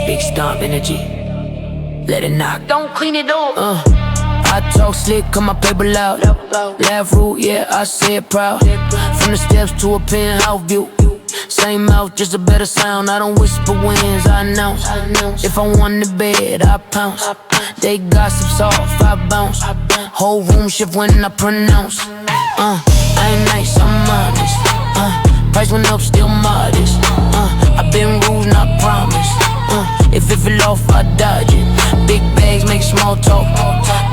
Big stomp energy, let it knock. Don't clean it up. I talk slick, cut my paper loud. Laugh rude, yeah, I say it proud. From the steps to a penthouse view. Same mouth, just a better sound. I don't whisper wins, I announce. If I want the bed, I pounce. They gossip soft, I bounce. Whole room shift when I pronounce. I ain't nice, I'm honest. Price went up, still modest. I been rude, not promised. If it fell off, I dodge it. Big bags make small talk.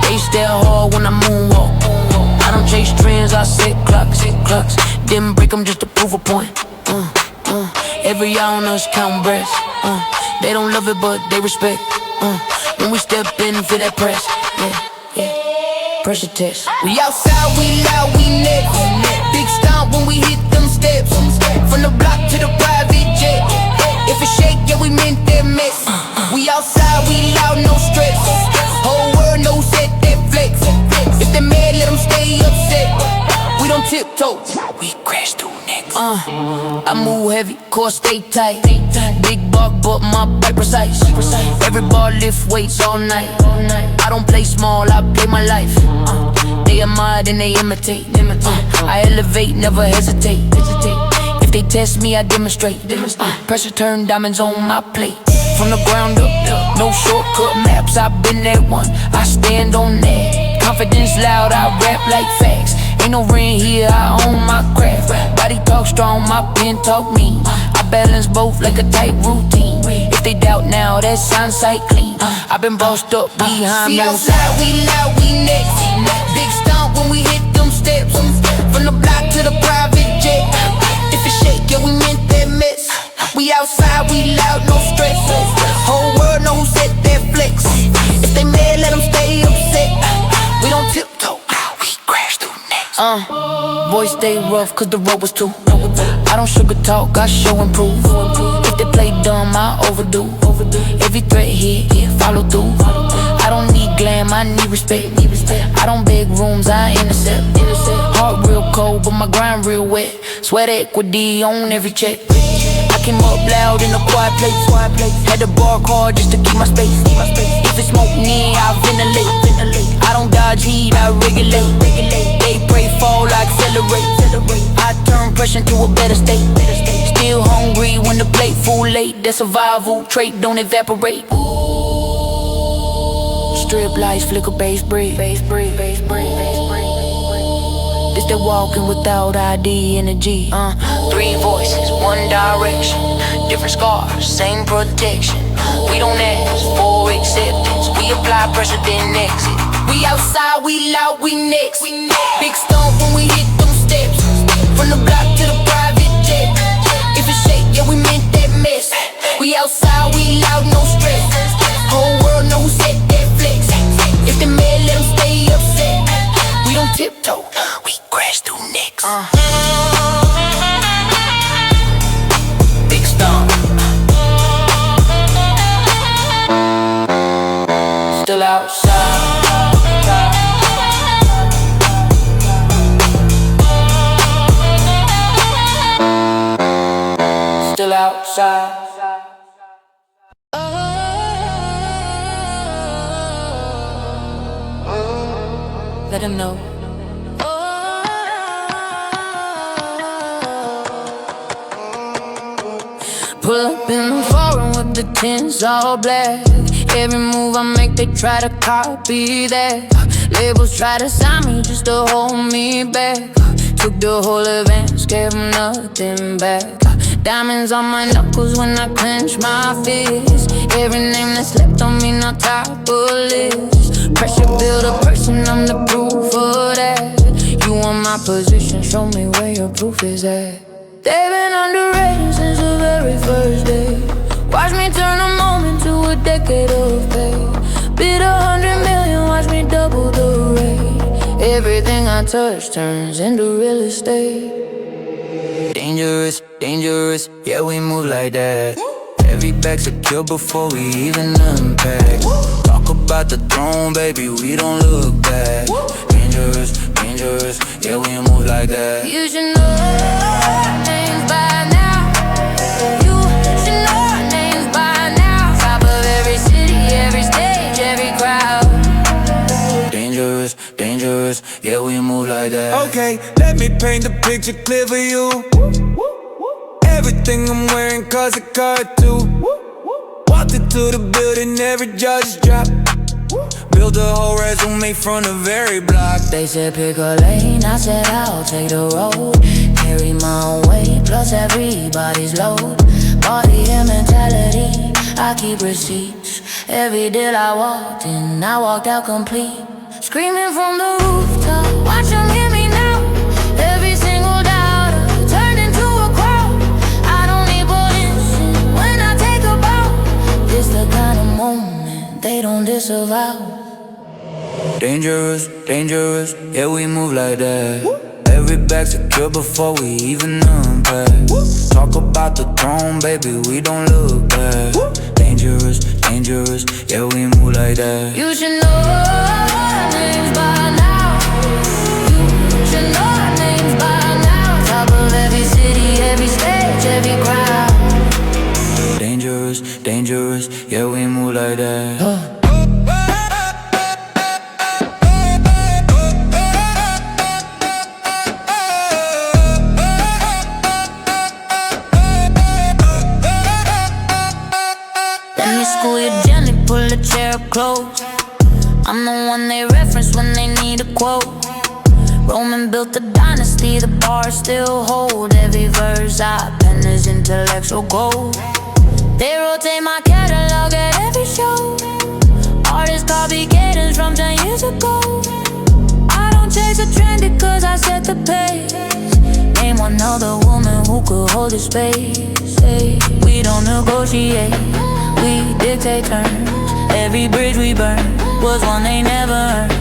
They stare hard when I moonwalk. I don't chase trends, I set clocks. Didn't break them just to prove a point. Every eye on us count breaths. They don't love it, but they respect. When we step in, feel that press. Yeah. Pressure test. We outside, we loud, we next. Big stomp when we hit them steps. From the block to the private jet. If it shake, yeah, we meant that mess. We outside, we loud, no stress. Whole world knows set that flex. If they mad, let them stay upset. We don't tiptoe, we crash through necks. I move heavy, core stay tight. Big bark, but my bite precise. Every bar lift weights all night. I don't play small, I play my life. They admire, then they imitate. I elevate, never hesitate. If they test me, I demonstrate. Pressure turn diamonds on my plate. From the ground up, no shortcut maps. I've been that one, I stand on that. Confidence loud, I rap like facts. Ain't no ring here, I own my craft. Body talk strong, my pen talk mean. I balance both like a tight routine. If they doubt now, that sounds sight clean. I've been bossed up behind me. Me outside, we loud, we next. Big stomp when we hit them steps. From the block to the private jet. If it shake, yeah, we meant that mess. We outside, we loud, no stress. Whole world knows that that flex. If they mad, let them stay upset. We don't tiptoe, we crash through necks. Voice stay rough cause the road was too. I don't sugar talk, I show and prove. If they play dumb, I overdo. Every threat here, follow through. I don't need glam, I need respect. I don't beg rooms, I intercept. Heart real cold, but my grind real wet. Sweat equity on every check. I came up loud in a quiet place. Had to bark hard just to keep my space. If it's smoke near, I ventilate. I don't dodge heat, I regulate. They pray, fall, I accelerate. I turn pressure into a better state. Still hungry when the plate full late. That survival trait don't evaporate. Strip lights, flicker, bass break. This that walking without ID energy. 3 voices, 1 direction. Different scars, same protection. We don't ask for acceptance. We apply pressure, then exit. We outside, we loud, we next. Big stomp when we hit them steps. From the block to the private jet. If it shake, yeah, we meant that mess. We outside, we loud, no stress. Whole world knows that that flex. If the man let them stay upset. We don't tiptoe, we crash through necks. Big stomp. Still outside. Still outside. Let him know. Pull up in the foreign with the tints all black. Every move I make, they try to copy that. Labels try to sign me just to hold me back. Took the whole advance, gave them nothing back. Diamonds on my knuckles when I clench my fist. Every name that slept on me, now top of list. Pressure build a person, I'm the proof of that. You want my position, show me where your proof is at. They've been underrated since the very first day. Watch me turn a moment to a decade of pay. Bid 100 million, watch me double the rate. Everything I touch turns into real estate. Dangerous, dangerous, yeah, we move like that. Every bag secure before we even unpack. Talk about the throne, baby, we don't look back. Dangerous, dangerous, yeah, we move like that. You should know names by now. like that. Okay, let me paint the picture clear for you. Everything I'm wearing cause a card too. Walked into the building, every jaw just dropped. Built a whole resume from the very block. They said pick a lane, I said I'll take the road. Carry my own weight, plus everybody's load. Body and mentality, I keep receipts. Every deal I walked in, I walked out complete. Screaming from the rooftop, watch them hear me now. Every single doubter turned into a crowd. I don't need permission when I take a bow. This the kind of moment they don't disavow. Dangerous, dangerous, yeah we move like that. Every bag secure before we even unpack. Talk about the throne, baby, we don't look back. Dangerous, dangerous, yeah we move like that. You should know our names by now. You should know our names by now. Top of every city, every stage, every crowd. Dangerous, dangerous, yeah we move like that. School your Jennie, pull a chair up close. I'm the one they reference when they need a quote. Roman built a dynasty, the bars still hold. Every verse I pen is intellectual gold. They rotate my catalog at every show. Artists copy cadence from 10 years ago. I don't chase a trend because I set the pace. Name one other woman who could hold the space. Hey, we don't negotiate, we dictate terms. Every bridge we burn was one they never earned.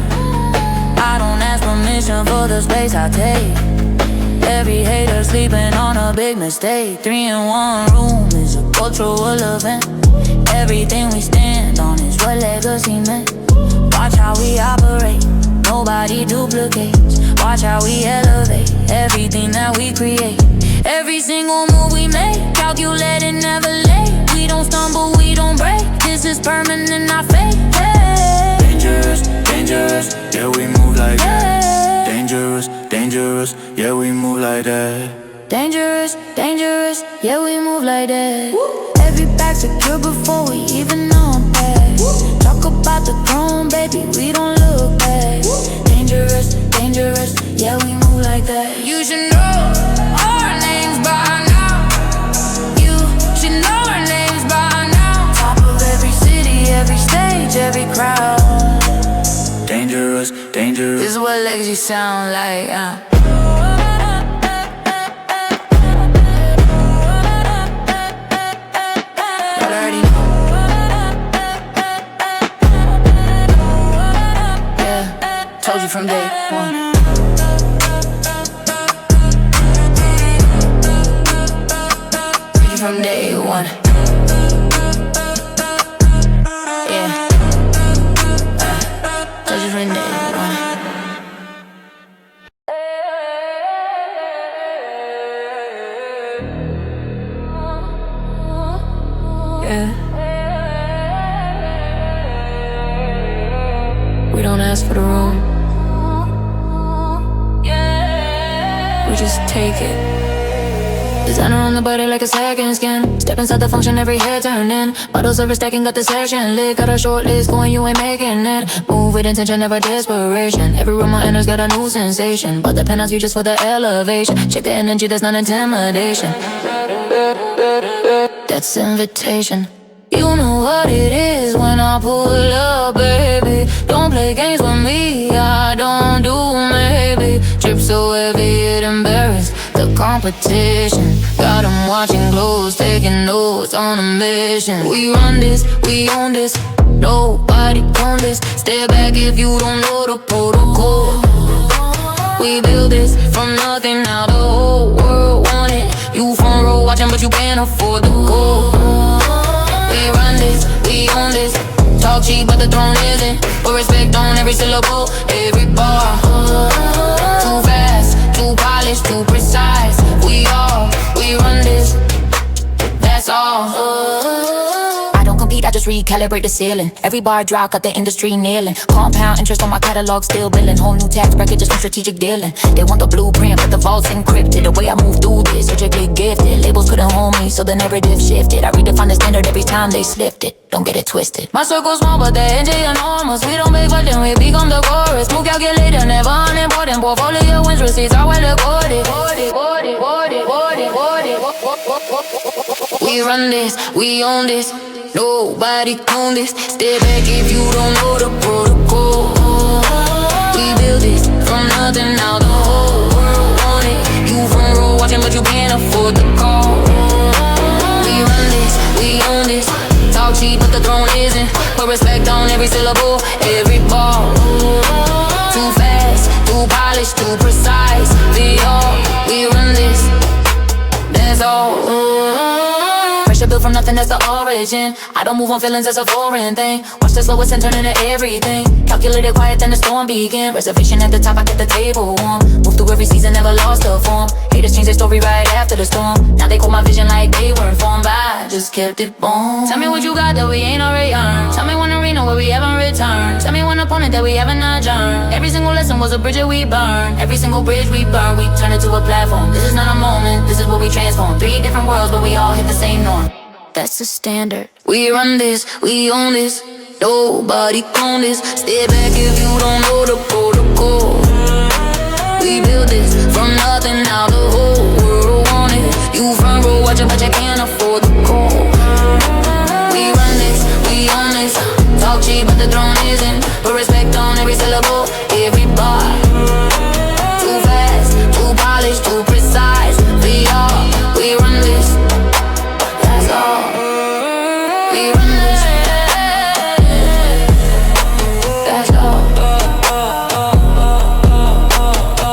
I don't ask permission for the space I take. Every hater sleeping on a big mistake. 3 in 1 room is a cultural event. Everything we stand on is what legacy meant. Watch how we operate, nobody duplicates. Watch how we elevate everything that we create. Every single move we make, calculated, never late. We don't stumble, we don't break. This is permanent, not fake. Hey. Dangerous, dangerous, yeah we move like that. Dangerous, dangerous, yeah we move like that. Dangerous, dangerous, yeah we move like that. Every bag secure before we even unpack. Talk about the throne, baby, we don't look back. Dangerous, dangerous, yeah we move like that. You should know our names by now. You should know our names by now. Top of every city, every stage, every crowd. Dangerous, dangerous. This is what legacy sound like, Y'all already know. Yeah, told you from day one. Told you from day one. Yeah, told you from day one. Yeah. We don't ask for the room. We just take it. Designer on the body like a second skin. Step inside the function, every head turning. Bottles over stacking, got the section lit. Got a short list going, you ain't making it. Move with intention, never desperation. Every room I enter's got a new sensation. But the penthouse view just for the elevation. Check the energy, that's not intimidation. That's invitation. You know what it is when I pull up, baby. Don't play games with me, I don't do maybe. Drip so heavy it embarrassed the competition. Got 'em watching close, taking notes on a mission. We run this, we own this, nobody own this. Step back if you don't know the protocol. We build this from nothing, now the whole world want it. You front row watching but you can't afford the goal. We run this, we own this. Talk cheap but the throne isn't. Put respect on every syllable, every bar. Too fast, too polished, too precise. We run this, that's all. I don't compete beat, I just recalibrate the ceiling. Every bar drop, got the industry kneeling. Compound interest on my catalog, still billing. Whole new tax bracket, just no strategic dealing. They want the blueprint, but the vault's encrypted. The way I move through this, surgically gifted. Labels couldn't hold me, so the narrative shifted. I redefine the standard every time they slipped it. Don't get it twisted. My circle's small, but the NJ enormous. We don't make then we become the chorus. Move calculator, never unimportant. Portfolio wins receipts, are well recorded. We run this, we own this. Nobody own this. Stay back if you don't know the protocol. We build this from nothing, now the whole world want it. You front row watching, but you can't afford the call. We run this, we own this. Talk cheap, but the throne isn't. Put respect on every syllable, every ball. Too fast, too polished, too precise. We run this, that's all. Pressure built from nothing, that's the origin. I don't move on feelings, that's a foreign thing. Watch the slowest and turn into everything. Calculated quiet, then the storm begin. Reservation at the top, I get the table warm. Move through every season, never lost the form. Haters change their story right after the storm. Now they quote my vision like they were informed, but I just kept it born. Tell me what you got that we ain't already earned. Tell me one arena where we haven't returned. Tell me one opponent that we haven't adjourned. Every single lesson was a bridge that we burned. Every single bridge we burn, we turn it to a platform. This is not a moment, this is what we transform. 3 different worlds, but we all hit the same norm. That's the standard. We run this, we own this. Nobody own this. Stay back if you don't know the protocol. We build this from nothing, now the whole world want it. You front row watching, but you can't afford the call. We run this, we own this. Talk cheap, but the throne isn't. Put respect on every syllable, every bar. Too fast, too polished, too precise. We run this. That's all. We run this. That's all.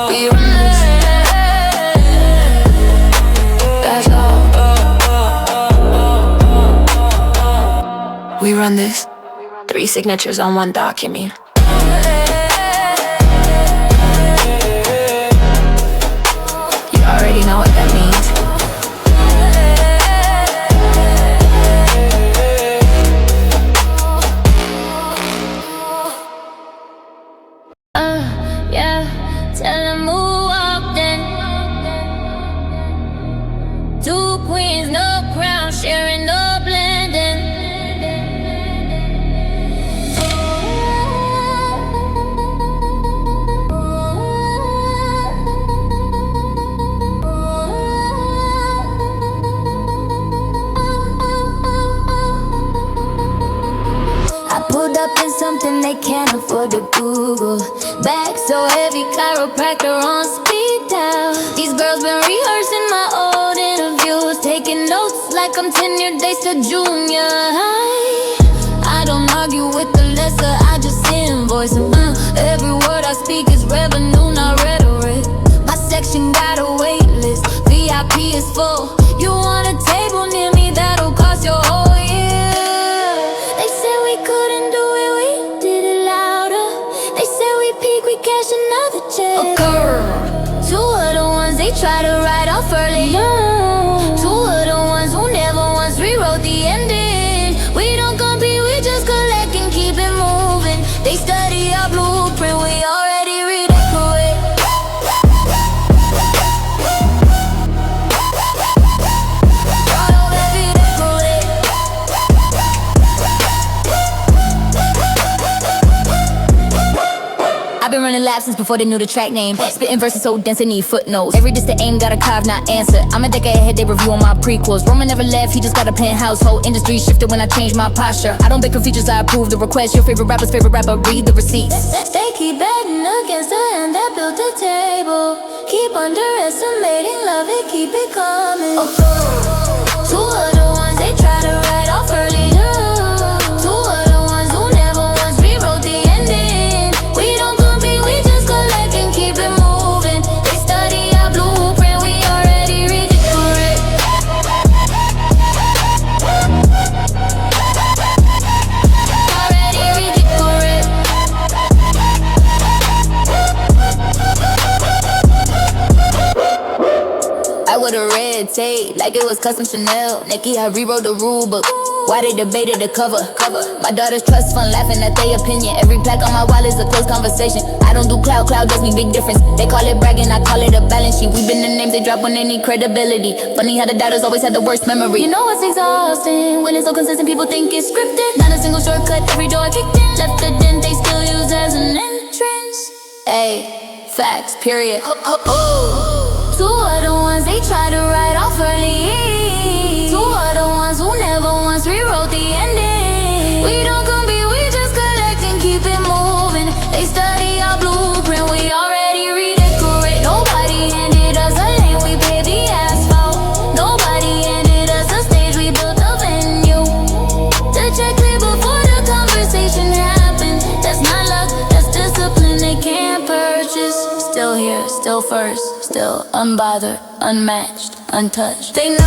We run this. That's all. We run this. 3 signatures on 1 document. You already know what that means. Yeah, tell them who walked in. 2 queens, no crown, sharing no blending. Pulled up in something they can't afford to Google. Bag so heavy, chiropractor on speed dial. These girls been rehearsing my old interviews, taking notes like I'm tenured days to junior high. I don't argue with the lesser, I just invoice them. Every word I speak is revenue, not rhetoric. My section got a wait list, VIP is full. You want a table near me, that'll cost your whole year. They said we couldn't do it, we did it louder. They said we peak, we cash another check. A girl, 2 of the ones they try to write off early. 2 of the ones who never once rewrote the ending. We don't compete, we just collect and keep it moving. They study our blueprint, we already redecorate. I've been running laps since before they knew the track name. Spitting verses so dense they need footnotes. Every diss they aim got a carve, not answer. I'm a decade ahead, they review on my prequels. Roman never left, he just got a penthouse. Whole industry shifted when I changed my posture. I don't beg for features, I approve the request. Your favorite rapper's favorite rapper, read the receipts. They keep betting against the hand that built the table. Keep underestimating love, it keep it coming. 2 of the ones they try to write off early. 2 of the ones who never once rewrote the ending. We don't compete, we just collect and keep it moving. They study our blueprint, we already redecorate. Already redecorate. I would've red tape like it was custom Chanel. Nicki, I rewrote the rule book. Why they debated the cover? My daughter's trust fund laughing at their opinion. Every plaque on my wall is a close conversation. I don't do cloud does me big difference. They call it bragging, I call it a balance sheet. We been the names they drop when they need credibility. Funny how the doubters always had the worst memory. You know it's exhausting when it's so consistent, people think it's scripted. Not a single shortcut, every door I kicked in. Left a dent, they still use as an entrance. Ayy, facts, period. Two other ones they try to write off early. Two other ones who never once rewrote the ending. We don't compete, we just collect and keep it moving. They study our blueprint, we already redecorate. Nobody handed us a lane, we paved the asphalt. Nobody handed us a stage, we built a venue. The check clear before the conversation happened. That's not luck, that's discipline they can't purchase. Still here, still first, still unbothered, unmatched, untouched. They know.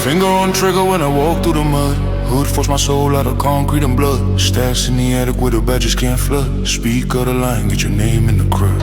Finger on trigger when I walk through the mud. Hood force my soul out of concrete and blood. Stacks in the attic where the badges can't flood. Speak of the line, get your name in the crowd.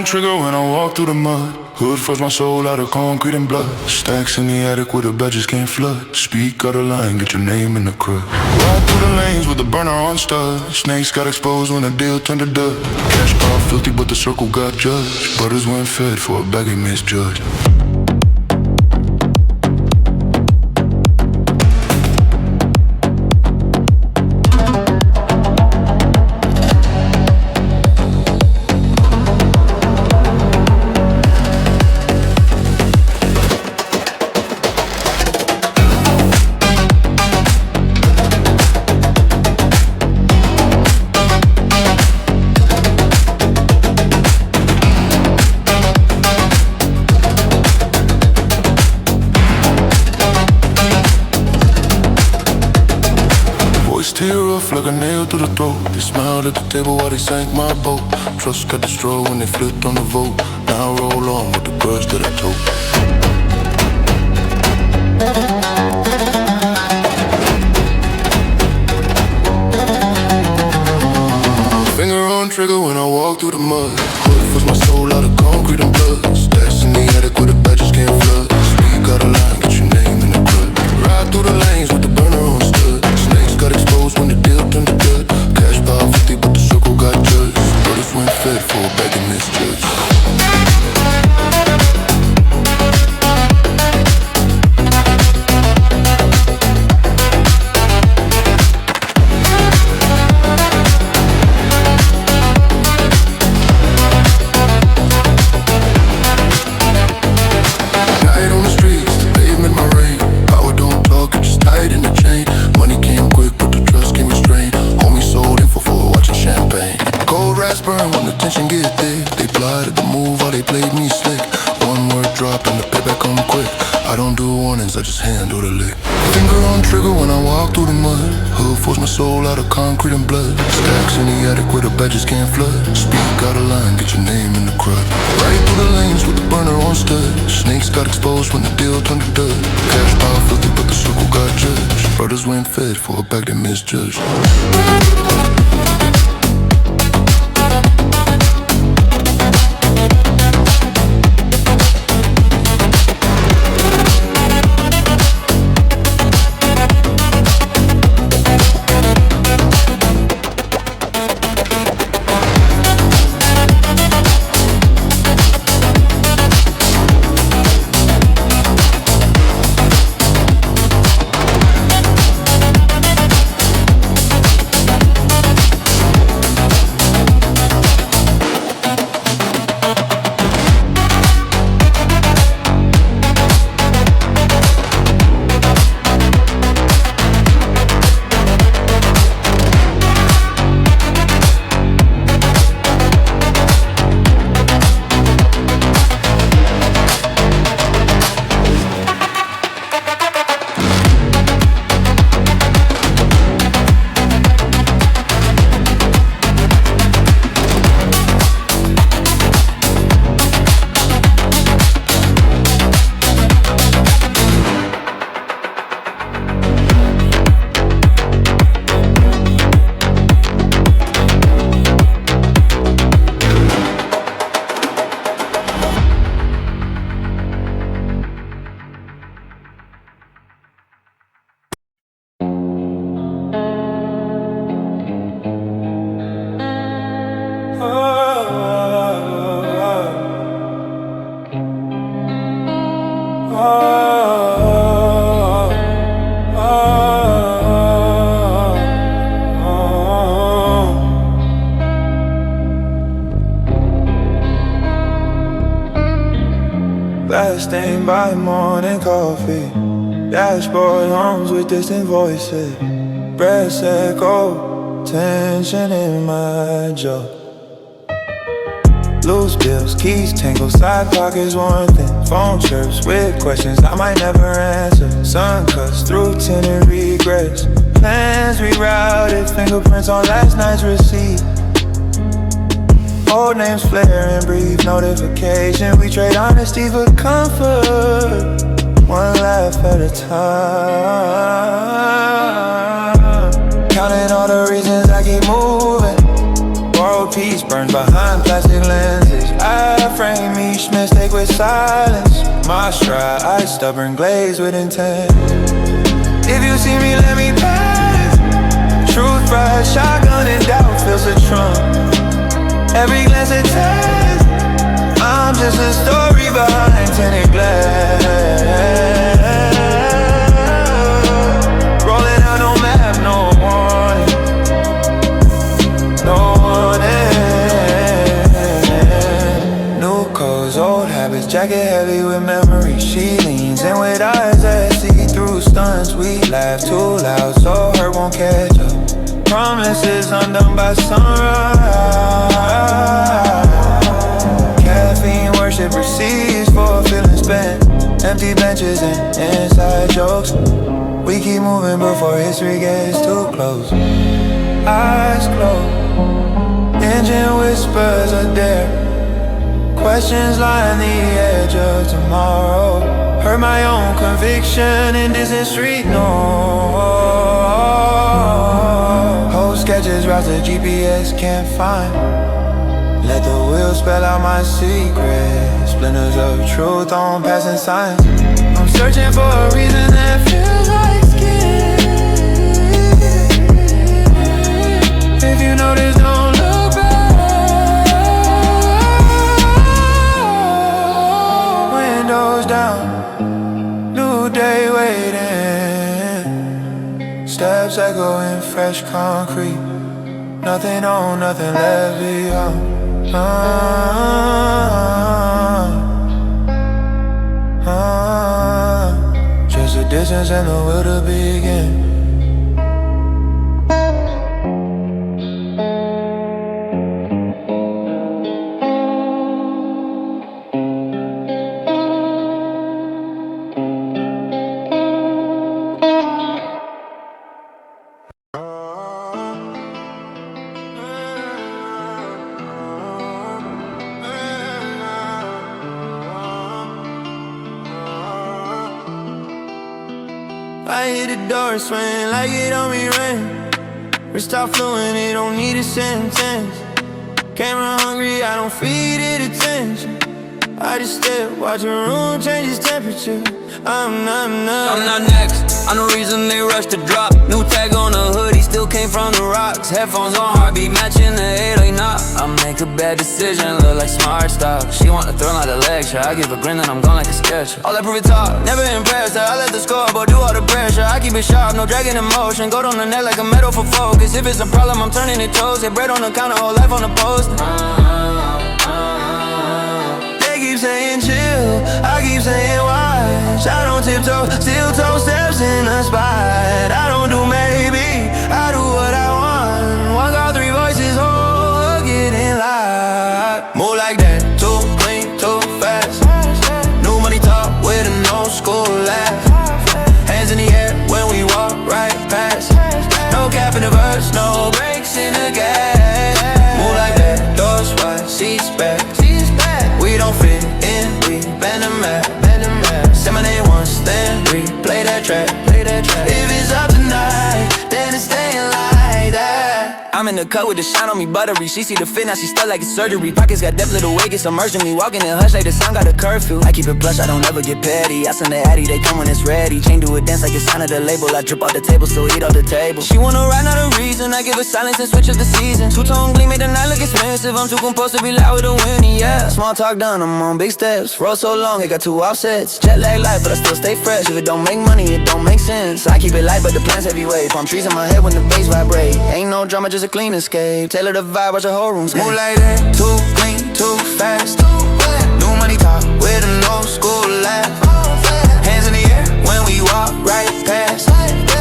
Trigger when I walk through the mud. Hood froze my soul out of concrete and blood. Stacks in the attic where the badges can't flood. Speak out of line, get your name in the crowd. Ride through the lanes with the burner on stud. Snakes got exposed when the deal turned to dust. Cash pile filthy but the circle got judged. Brothers went fed for a bag of misjudged. Like a nail through the throat. They smiled at the table while they sank my boat. Trust got destroyed when they flipped on the vote. Now I roll on with the grudge that I told. Finger on trigger when I walk through the mud. Hood force my soul out of concrete and blood. Stacks in the attic where the badges can't flood. Speak out of line, get your name in the crowd. Ride through the lanes with the burner on stud. Snakes got exposed when the deal turned to dirt. Cash pile 50 but the circle got judged. Brothers went fed for a bag of misjudged. Attention get thick. They plotted the move while they played me slick. One word drop and the payback come quick. I don't do warnings, I just handle the lick. Finger on trigger when I walk through the mud. Hood force my soul out of concrete and blood. Stacks in the attic where the badges can't flood. Speak out of line, get your name in the crowd. Right through the lanes with the burner on stud. Snakes got exposed when the deal turned to dust. Cash pile filthy but the circle got judged. Brothers went fed for a bag that misjudged. Last thing by morning coffee. Dashboard homes with distant voices. Breath echo, tension in my jaw. Loose bills, keys tangled, side pockets one thing. Phone chirps with questions I might never answer. Sun cuts through tinted regrets. Plans rerouted, fingerprints on last night's receipt. Old names flare and brief notification. We trade honesty for comfort, one laugh at a time. Counting all the reasons I keep moving. Borrowed peace burns behind plastic lenses. I frame each mistake with silence. My stride, stubborn glaze with intent. If you see me, let me pass. Truth ride, shotgun and doubt fills a trunk. Every glance a test. I'm just a story behind tinted glass. Rolling out no map, no warning. No warning. New codes, old habits, jacket heavy with memory. She leans in with eyes that see through stunts. We laugh too loud so her won't catch up. Promises undone by sunrise. Caffeine worship receipts for feeling spent. Empty benches and inside jokes. We keep moving before history gets too close. Eyes closed. Engine whispers are there. Questions line the edge of tomorrow. Heard my own conviction in distant street noise. Sketches, routes the GPS can't find. Let the wheels spell out my secrets. Splinters of truth on passing signs. I'm searching for a reason that feels like skin. If you notice, don't look back. Windows down, new day waiting. Steps echoing fresh concrete. Nothing on, nothing left behind. Just a distance and the will to begin. I hit the door swing like it on me rain. Wrist top fluent, it don't need a sentence. Camera hungry, I don't feed it attention. I just step, watch a room change its temperature. I'm not next, I'm the reason they rush to drop. New tag on the hoodie, still came from the rocks. Headphones on heartbeat, matching the 889. I make a bad decision, look like smart style. She want to throw out the lecture, I give a grin and I'm gone like a sketch. All that prove it talk, never impressed her. I let the scoreboard do all the pressure. I keep it sharp, no dragging emotion. Go on the neck like a medal for focus. If it's a problem, I'm turning it toast. Get bread on the counter, whole life on the post. They keep saying chill, I keep saying watch. I don't tiptoe, still toe steps in the spot. I don't do maybe, I do what I want. One call, three voices, oh, getting loud. Move like that, too clean, too fast. New money talk with a no school laugh. Hands in the air when we walk right past. No cap in the verse, no breaks in the gas. Move like that, doors wide, seats back. We don't fit in, we bend the map. Say my name once, then replay that track. If it's up tonight, then it's staying like that. I'm in the cut with the shine on me buttery. She see the fit, now she stuck like it's surgery. Pockets got depth, little weight, get submerged in me. Walking in hush like the sound got a curfew. I keep it plush, I don't ever get petty. I send the addy, they come when it's ready. Chain do a dance like it's sign of the label. I drip off the table, so eat off the table. She wanna ride, not a reason. I give her silence and switch up the season. Two-tone gleam, make the night look expensive. I'm too composed to be loud with a Winnie, yeah. Small talk done, I'm on big steps. Roll so long, it got 2 offsets. Jet lag life, but I still stay fresh. If it don't make money, it don't make sense. I keep it light, but the plan's heavyweight. Palm trees in my head when the bass vibrate. Ain't no drama, just a clean escape. Tailor the vibe, watch the whole room smooth like that. Too clean, too fast. New money talk with a no school laugh. Hands in the air when we walk right past.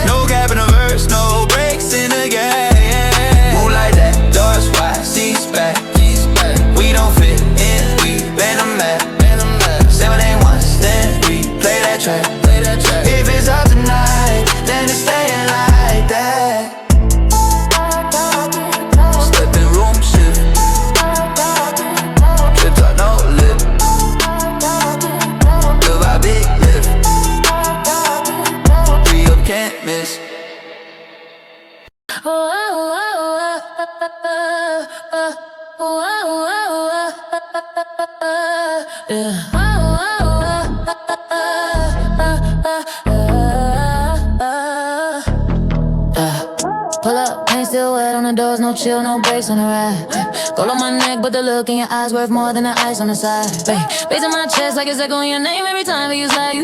No gap in the verse, no breaks in the gas. Move like that, doors wide, seats back. We don't fit in, we bend the map. Say my name once, then replay that track. If it's up tonight, then it's staying like that. Pull up, paint still wet on the doors, no chill, no brakes on the ride. Gold on my neck, but the look in your eyes worth more than the ice on the side. Bass in my chest like it's echoing your name every time you slide.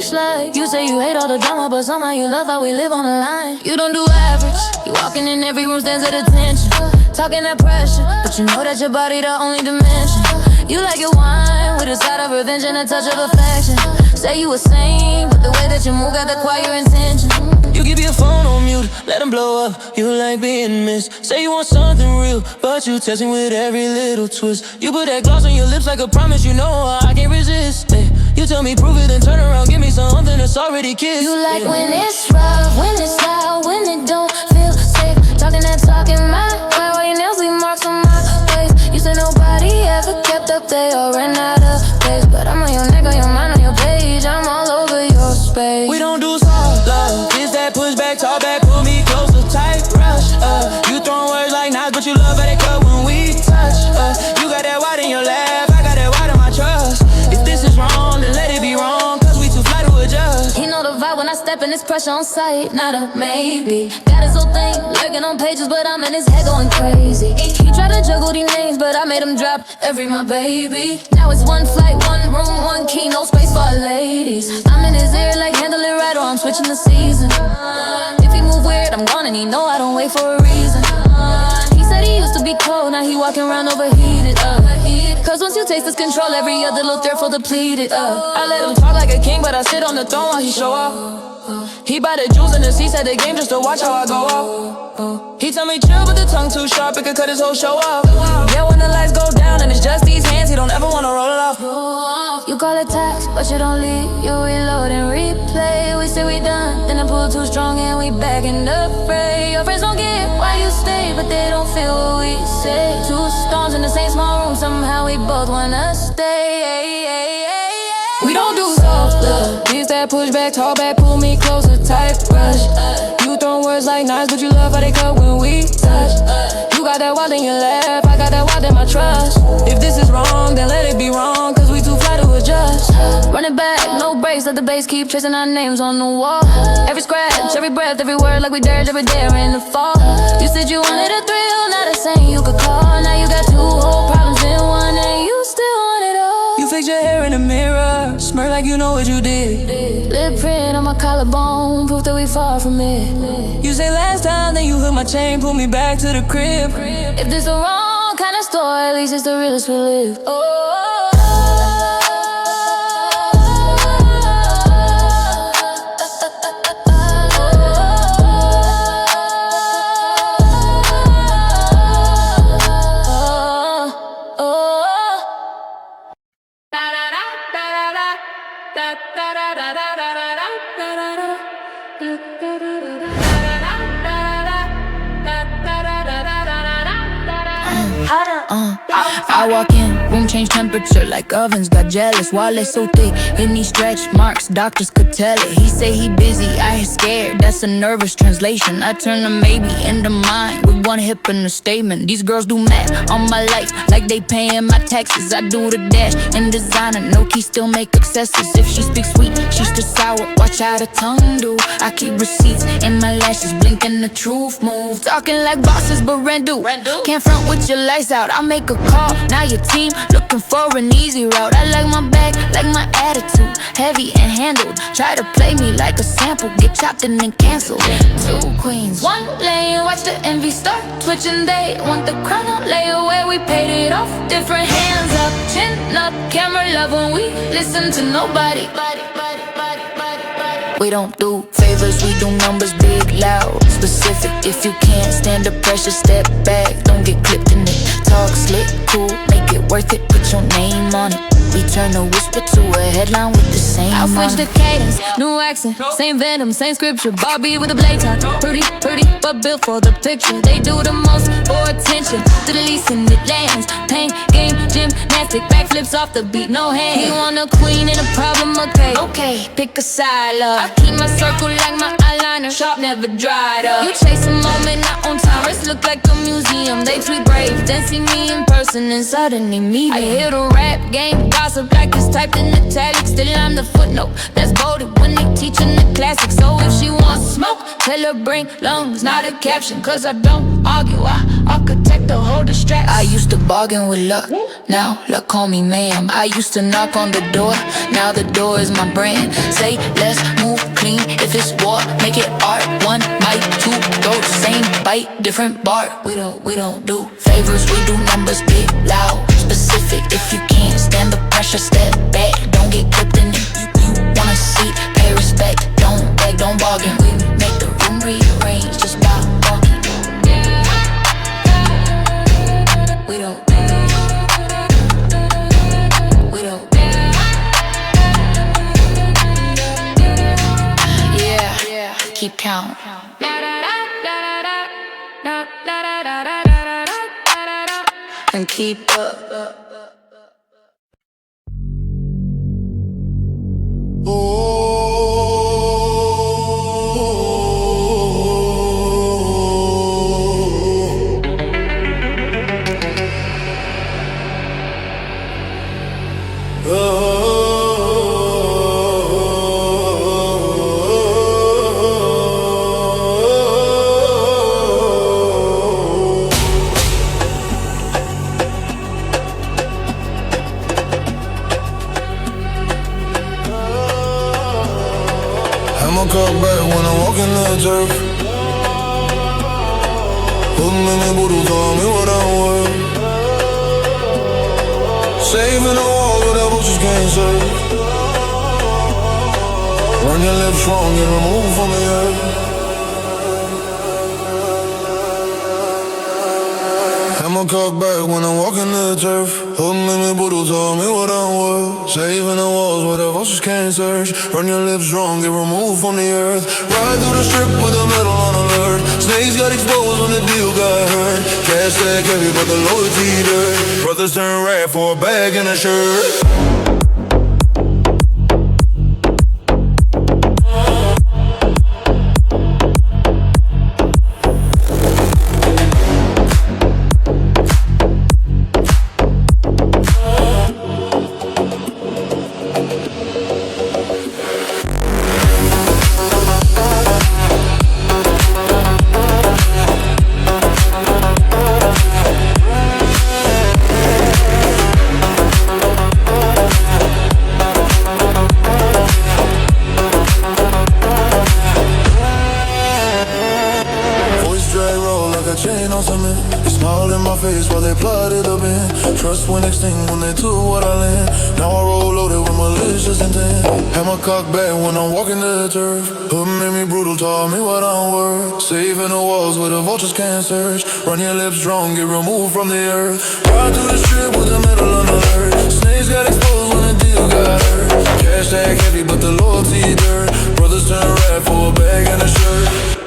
You say you hate all the drama, but somehow you love how we live on the line. You don't do average, you walking in every room stands at attention. Talking that pressure, but you know that your body the only dimension. You like your wine with a side of revenge and a touch of affection. Say you a saint, but the way that you move got the choir intention. You keep your phone on mute, let them blow up. You like being missed. Say you want something real, but you testing with every little twist. You put that gloss on your lips like a promise, you know I can't resist. You tell me prove it, then turn around, give me something that's already kissed. You like when it's rough, when it's loud, when it don't feel safe. Talking that talk in my way, while your nails leave marks on my face. You said nobody ever kept up, they all ran out of place. But I'm on your neck, on your mind, on your page, I'm all over your space. We don't do soft love, it's that pushback, talk back, pull me closer, tight rush. You throwing words like knives, but you love how they cut when we touch. You got that white in your laugh, I got that white in my trust. If this is wrong, then let it be wrong, cause we too fly to adjust. He know the vibe when I step in, it's pressure on sight, not a maybe. Got his whole thing, lurking on pages, but I'm in his head going crazy. He tried to juggle these names, but I made him drop every my baby. Now it's one flight, one room, one key, no space for ladies. I'm in his ear like handle it right or I'm switching the season. If he move weird, I'm gone and he know I don't wait for a reason. He said he used to be cold, now he walking around overheated. Cause once you taste this control, every other little threat feel depleted. I let him talk like a king, but I sit on the throne while he show off. He buy the jewels in the seats at the game just to watch how I go off. He tell me chill, but the tongue too sharp, it could cut his whole show off. Yeah, when the lights go down and it's just these hands, he don't ever wanna roll it off. You call it tax, but you don't leave. You reload and replay. We say we done, then I pull too strong and we back in the fray. Your friends don't get why you stay, but they don't feel what we say. Two stones in the same small room, somehow we both wanna stay. We don't do soft love. This that pushback, talk back, pull me closer, tight rush. hush. You throwing words like knives, but you love how they cut when we touch. You got that wild in your laugh, I got that wild in my trust. If this is wrong, then let it be wrong, cause we too fly to adjust. Run it back, no breaks, let the bass keep chasing our names on the wall. Every scratch, every breath, every word, like we dared every dare in the fall. You said you wanted a thrill, not a saying you could call. Now you got two whole problems in one, and you still want it all. You fix your hair in the mirror, smirk like you know what you did. Lip print on my collarbone, proof that we far from it. You say last time, then you hook my chain, pull me back to the crib. If this the wrong kind of story, at least it's the realest we live. I walk in, room change temperature like ovens, got jealous. Wallet so thick, any stretch marks, doctors could tell it. He say he busy, I ain't scared, that's a nervous translation. I turn a maybe into mine, with one hip and a statement. These girls do math on my life, like they paying my taxes. I do the dash in designer, no key, still make excesses. If she speaks sweet, she's still sour, watch how the tongue do. I keep receipts in my lashes, blinking the truth move. Talking like bosses, but rent due. Can't front with your lights out, I'll make a call. Now your team looking for an easy route. I like my bag, like my attitude, heavy and handled. Try to play me like a sample, get chopped and then canceled. Two queens, one lane, watch the envy start twitching. They want the crown out, lay away, we paid it off. Different hands up, chin up, camera love when we listen to nobody. We don't do favors, we do numbers big, loud, specific. If you can't stand the pressure, step back, don't get clipped in it. Talk slick, cool, make it worth it, put your name on it. We turn a whisper to a headline with the same I'll switch the cadence, new accent, same venom, same scripture. Barbie with a blade top, pretty, but built for the picture. They do the most for attention, to the least and it lands. Pain, game, gymnastic, backflips off the beat, no hand. He want a queen and a problem, okay, pick a side, love. I keep my circle like my eyeliner, sharp never dried up. You chase a moment, not on time, wrist look like a museum. They tweet brave, then see me in person and suddenly meet. I hear the rap game, gossip like it's typed in italics. Still I'm the footnote that's bolded when they teaching the classics. So if she wants smoke, tell her bring lungs, not a caption. Cause I don't argue, I architect the whole distraction. I used to bargain with luck, now luck call me ma'am. I used to knock on the door, now the door is my brand. Say let's move clean, if it's war, make it art. One bite, two throats, same bite, different bark. We don't do favors, we do numbers big, loud, specific. If you can't stand the pressure, step back, don't get clipped in it. You wanna see, pay respect, don't beg, don't bargain. We make the room rearrange just by walking. We don't yeah, keep count. And keep up. I'ma cut back when I walk in the turf. Put me in the booty, tell me what I'm worth. Saving the wall, whatever just can't serve. Run your lips strong, get removed from the earth. I'ma cut back when I walk in the turf. Put me in the booty, tell me what I'm worth. Saving the walls, whatever just can't search. Run your lips strong, get removed from the earth. Ride through the strip with the metal on alert. Snakes got exposed when the deal got hurt. Cash stack heavy, but the loyalty dirt. Brothers turn red for a bag and a shirt. distant then. Had my cock back when I'm walking the turf. Hood made me brutal, taught me what I'm worth. Saving the walls where the vultures can't search. Run your lips strong, get removed from the earth. Ride through the strip with the metal on alert. Snakes got exposed when the deal got hurt. Cash tag heavy, but the loyalty dirt. Brothers turn red for a bag and a shirt.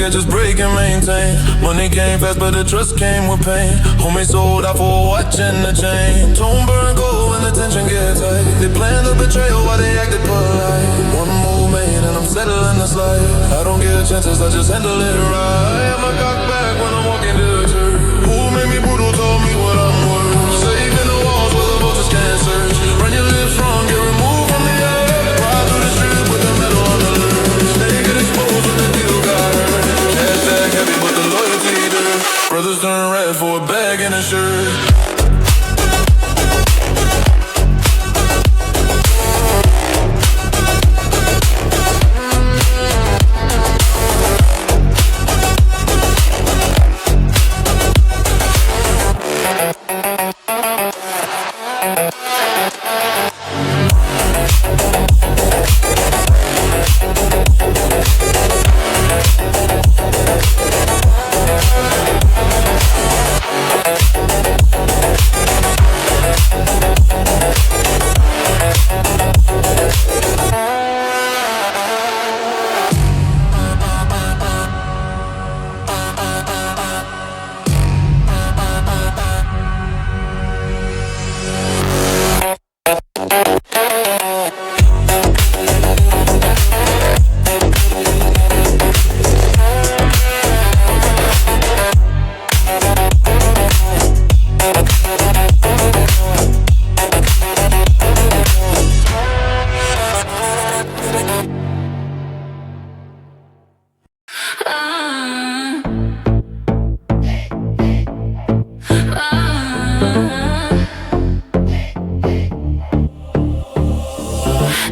Just break and maintain. Money came fast, but the trust came with pain. Homie sold out for a watch and a chain. Tone burn gold when the tension gets tight. They planned the betrayal while they acted polite. One move made and I'm settling the slide. I don't get chances, I just handle it right. I'm a cock back when I'm walking to the church. Who made me brutal, told me what I'm worth. Safe in the walls where the vultures can't search. Run your lips strong, get removed from the earth. Ride through the strip with the metal on the lurch. They get exposed when the deal got hurt. Heavy, but the loyalty there. Brothers turn red for a bag and a shirt.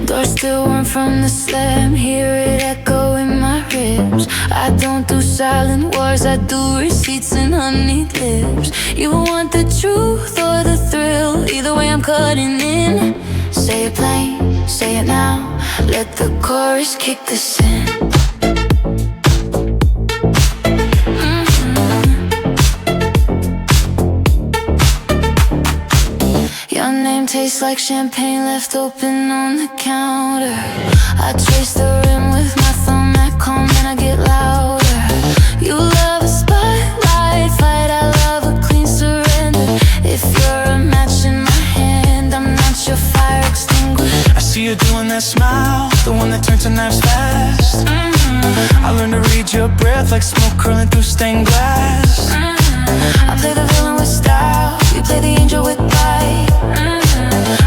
Doors still warm from the slam, hear it echo in my ribs. I don't do silent wars, I do receipts and honey lips. You want the truth or the thrill, either way I'm cutting in. Say it plain, say it now, let the chorus kick us in. Your name tastes like champagne left open on the counter. I trace the rim with my thumb at home and I get louder. You love a spotlight fight, I love a clean surrender. If you're a match in my hand, I'm not your fire extinguisher. I see you doing that smile, the one that turns to knives fast. I learned to read your breath like smoke curling through stained glass. I play the villain with style, you play the angel with bite.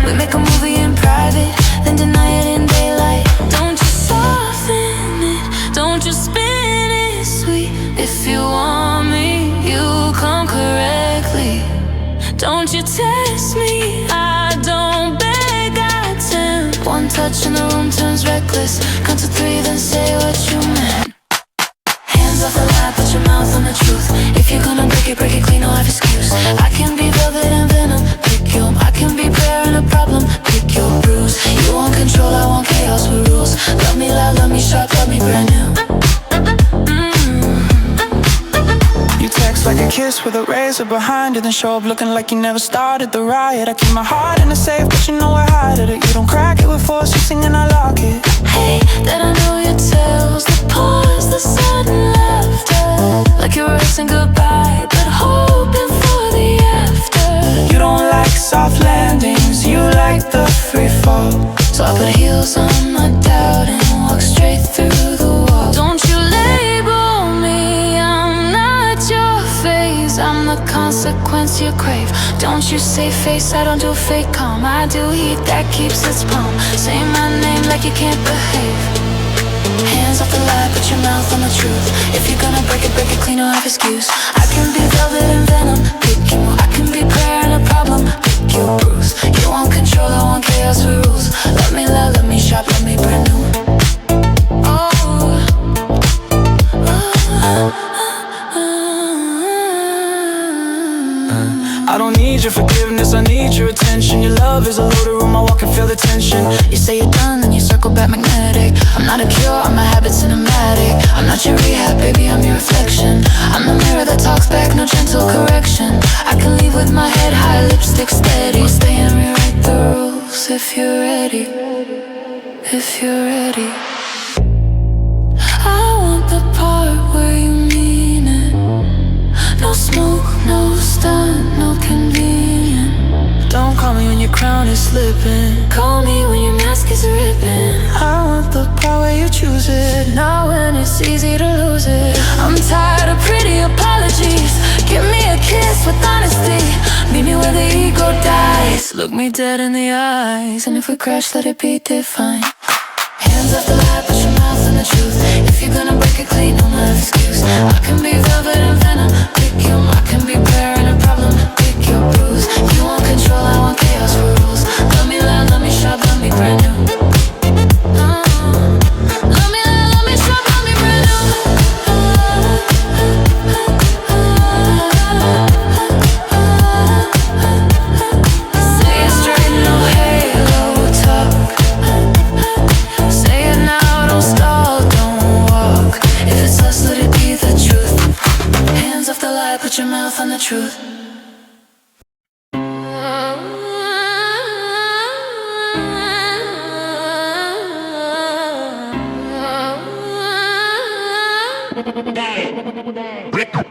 We make a movie in private, then deny it in daylight. Don't you soften it, don't you spin it sweet. If you want me, you come correctly. Don't you test me, I don't beg, I tempt. One touch and the room turns reckless. Count to three, then say what you meant. Hands off the lie, put your mouth on the truth. If you're gonna break it clean, no have excuse. I can be velvet and venom, pick your. I can be prayer and a problem, pick your bruise. You want control, I want chaos with rules. Love me loud, love me sharp, love me brand new. You text like a kiss with a razor behind it, then show up looking like you never started the riot. I keep my heart in the safe, but you know I hide it. You don't crack it with force, you sing and I lock it. Hey, that I know your tales, the pause, the sudden laughter. Like you're racing goodbye, but hoping for the after. You don't like soft landings, you like the free fall. So I put heels on my doubt and walk straight through the wall. Don't you label me, I'm not your phase. I'm the consequence you crave. Don't you say face, I don't do fake calm. I do heat that keeps its palm. Say my name like you can't behave. Hands off the lie, mouth on the truth. If you're gonna break it clean, don't have excuse. I can be velvet and venom, pick you. I can be prayer and a problem, pick you, Bruce. You want control, I want chaos with rules. Let me love, let me shop, let me brand new. I don't need your forgiveness, I need your attention. Your love is a loaded room, I walk and feel the tension. You say you're done, then you circle back magnetic. I'm not a cure, I'm a habit cinematic. I'm not your rehab, baby, I'm your reflection. I'm the mirror that talks back, no gentle correction. I can leave with my head high, lipstick steady. We'll stay and rewrite the rules if you're ready. If you're ready. I want the part where you mean it. No smoke, no stunt, no convenient. Don't call me when your crown is slipping. Call me when your mask is ripping. I want the part where you choose it, not when it's easy to lose it. I'm tired of pretty apologies. Give me a kiss with honesty. Meet me where the ego dies. Look me dead in the eyes, and if we crash, let it be divine. Hands off the lie, put your mouth on the truth. If you're gonna break it clean, don't have excuse. I can be velvet and venom, pick you. I can be prayer and a problem, pick your bruise. You want control, I want chaos rules. Love me loud, let me shop, let me brand new. Love me loud, let me shop, let me brand new. Say it straight, no halo talk. Say it now, don't stall, don't walk. If it's us, let it be the truth. Hands off the lie, put your mouth on the truth.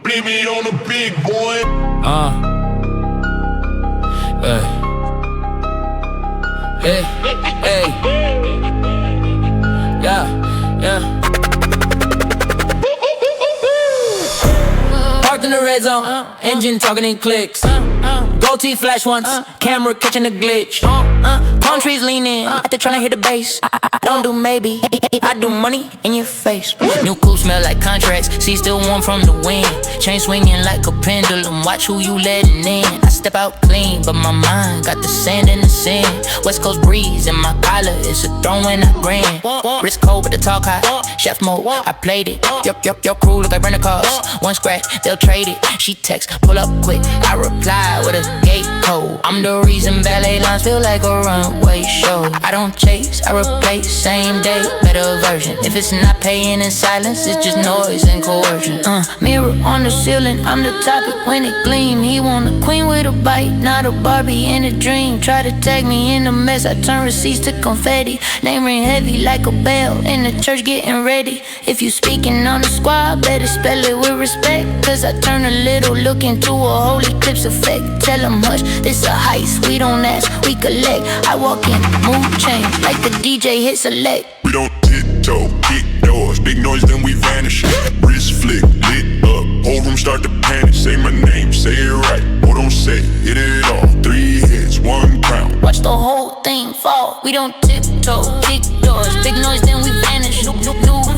Blame me on the big boy. Hey, hey, yeah. Parked in the red zone, engine talking in clicks. Gold teeth flash once, camera catching a glitch. Palm trees leaning, at the tryna hit the base. I don't do maybe, I do money in your face. New coupe smell like contracts, see still warm from the wind. Chain swinging like a pendulum, watch who you letting in. I step out clean, but my mind got the sand in the sand. West Coast breeze in my collar, it's a throne when I grin. Wrist cold but the talk high, chef mode, I played it. Your crew look like rental cars, one scratch, they'll trade it. She text, pull up quick, I reply with a gate code. I'm the reason ballet lines feel like a runway show. I don't chase, I replace, same day, better version. If it's not paying in silence, it's just noise and coercion. Mirror on the ceiling, I'm the topic when it gleam. He want a queen with a bite, not a Barbie in a dream. Try to tag me in the mess, I turn receipts to confetti. Name ring heavy like a bell, in the church getting ready. If you speaking on the squad, better spell it with respect. Cause I turn a little look into a holy clips effect. Tell them hush, this a heist, we don't ask, we collect. I walk in, move change, like the DJ hit select. We don't tiptoe, kick doors, big noise then we vanish. Wrist flick, lit up, whole room start to panic. Say my name, say it right, or don't say hit it all. 3 hits, 1 crown. Watch the whole thing fall. We don't tiptoe, kick doors, big noise then we vanish. New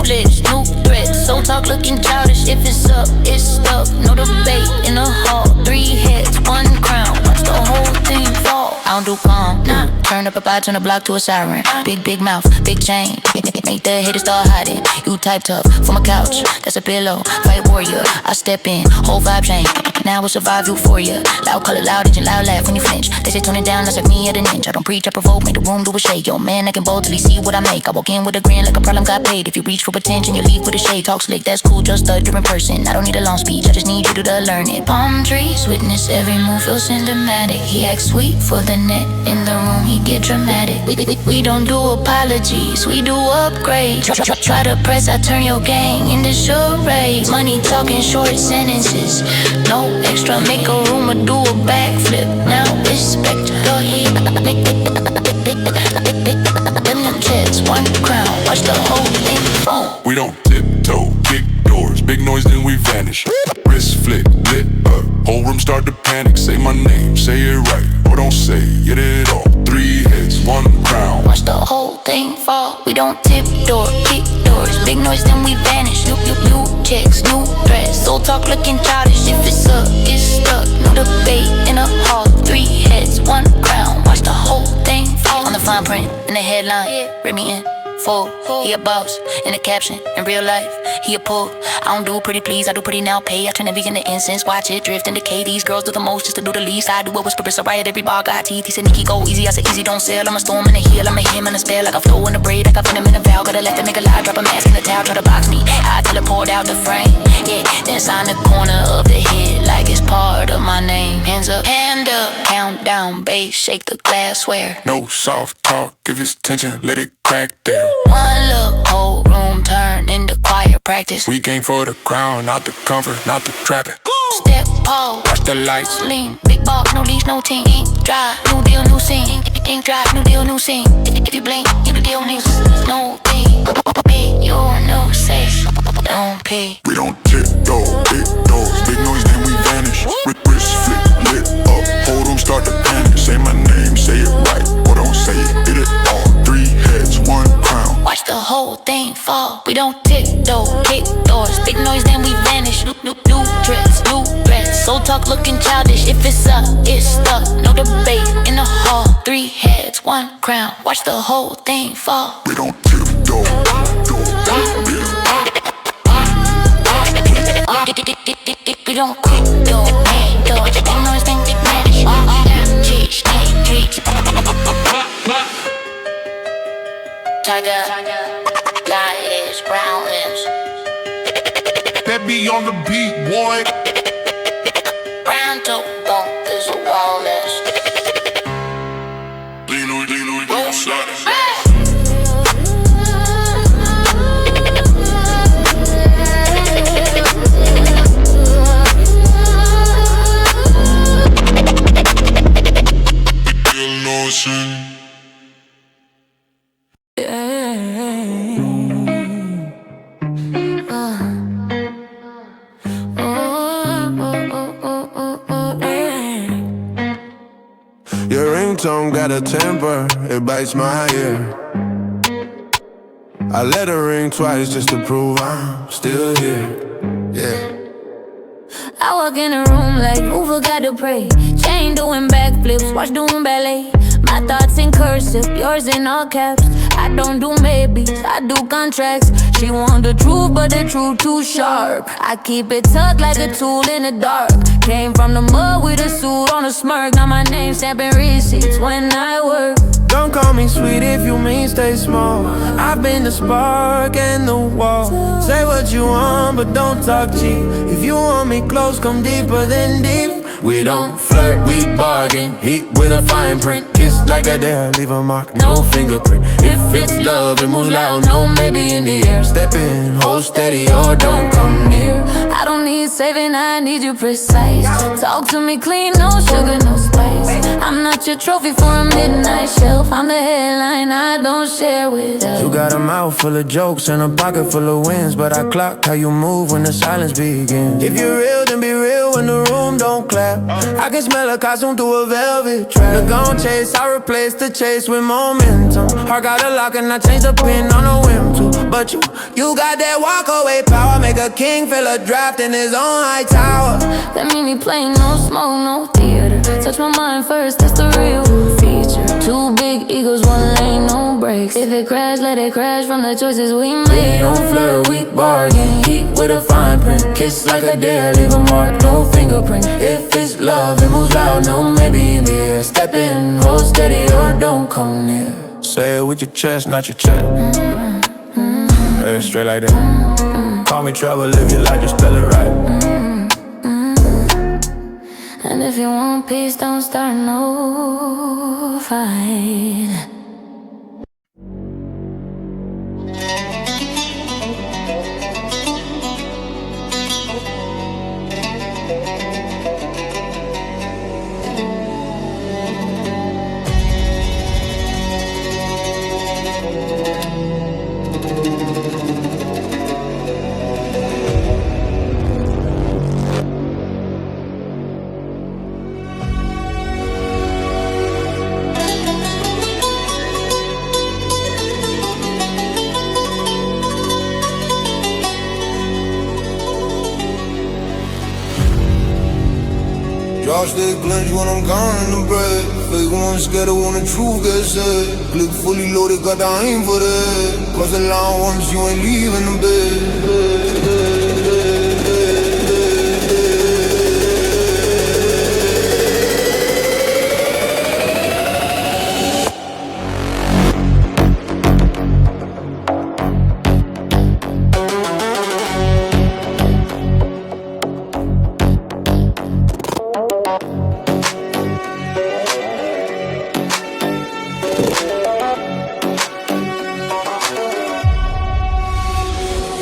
flicks, new threats, so talk looking childish. If it's up, it's stuck, no debate in the hall. 3 hits, 1 crown. Watch the whole thing fall. I don't do calm, nah. Turn up a bar, turn the block to a siren. Big mouth, big chain. Make the haters start hiding. You type tough from a couch, that's a pillow. Fight warrior, I step in, whole vibe change. Now we'll survive euphoria. Loud color, loud engine, loud laugh when you flinch. They say tone it down, that's like me at an inch. I don't preach, I provoke, make the room do a shake. Yo man, I can bold till he see what I make. I walk in with a grin like a problem got paid. If you reach for attention, you leave with a shade. Talk slick, that's cool, just a different person. I don't need a long speech, I just need you to learn it. Palm trees, witness every move, feel cinematic. He acts sweet for the net, in the room he get dramatic. We don't do apologies, we do upgrades. Try to press, I turn your gang into charade. Money talking short sentences, no extra, make a room or do a backflip. Now respect your heat. Them jets, 1 crown, watch the whole thing fall. We don't tiptoe, kick doors, big noise then we vanish. Wrist flick, lit up, whole room start to panic. Say my name, say it right, or don't say it all. 3 hits, 1 crown. Watch the whole thing fall. We don't tiptoe, kick doors, big noise then we vanish. You checks, new threats. So talk looking childish. If it's up, it's stuck. No debate in a hall. 3 heads, 1 crown. Watch the whole thing fall. On the fine print, in the headline, read me in full. He a boss, in the caption, in real life, he a pull. I don't do pretty please, I do pretty now pay. I turn envy into incense, watch it drift and decay. These girls do the most just to do the least. I do what was purpose, so riot every bar got teeth. He said Nicki go easy, I said easy don't sell. I'm a storm in a heel, I'm a him in a spell. Like a flow in a braid, like I put him in a valve. Gotta let the nigga lie, drop a mask in the towel. Try to box me, I teleport out the frame. Yeah, then sign the corner of the head like it's part of my name. Hands up, hand up, countdown, bass, shake the glassware. No soft talk, give us attention, let it crack there. One look, whole room turn into choir practice. We came for the crown, not the comfort, not the trapping. Step, pause, Watch the lights. lean, big ball, no leash, no team. Ink dry, new deal, new scene. Ink dry, new deal, new scene. If you blink, you the deal, new. No thing, pay, you no safe, don't pay. We don't tiptoe, big doors, big noise, then we vanish. Wrist flip, lit up, hold 'em, start to panic. Say my name, say it right, or don't say it, hit it all. 3 heads, 1 crown. Watch the whole thing fall. We don't tiptoe, kick doors, big noise, then we vanish. New dress, new threats. So talk looking childish. If it's up, it's stuck. No debate in the hall. 3 heads, 1 crown. Watch the whole thing fall. We don't tiptoe, We don't quit, don't hate, don't. Big noise, then we vanish. Cheech, cheech. Tyga, got his brown lips. That be on the beat, boy. Brown toe bump is a walrus. Lean, don't slide. Your ringtone got a temper, it bites my ear. I let her ring twice just to prove I'm still here. Yeah. I walk in the room like who forgot to pray. Chain doing backflips, watch doing ballet. My thoughts in cursive, yours in all caps. I don't do maybes, I do contracts. She want the truth, but the truth too sharp. I keep it tucked like a tool in the dark. Came from the mud with a suit on a smirk. Now my name stamping receipts when I work. Don't call me sweet if you mean stay small. I've been the spark and the wall. Say what you want, but don't talk cheap. If you want me close, come deeper than deep. We don't flirt, we bargain. Heat with a fine print. Kiss like a dare, leave a mark, no fingerprint. If it's love, it moves loud, no maybe in the air. Step in, hold steady, or don't come near. I don't need saving, I need you precise. Talk to me clean, no sugar, no spice. I'm not your trophy for a midnight shelf. I'm the headline, I don't share with us. You got a mouth full of jokes and a pocket full of wins, but I clock how you move when the silence begins. If you're real, then be real when the room don't clap. I can smell a costume through a velvet trap. Look on chase, I replace the chase with momentum. Heart got a lock and I change the pin on a whim too. But you got that walk away power. Make a king feel a draft in his own high tower. That mean me playing no smoke, no theater. Touch my mind first, that's the real feature. 2 big egos, 1 lane, no brakes. If it crash, let it crash from the choices we made. Don't flirt, we bargain. Heat with a fine print. Kiss like a dare, leave a mark, no fingerprint. If it's love, it moves loud, no maybe in the air. Step in, hold steady, or don't come near. Say it with your chest, not your chest. Hey, straight like that. Call me trouble if you like to spell it right. And if you want peace, don't start no fight. Jaw stay clenched when I'm counting the bread. Fake ones scatter when the truth gets said. Clip fully loaded, got the aim for the head. Cross the line once, you ain't leaving the bed.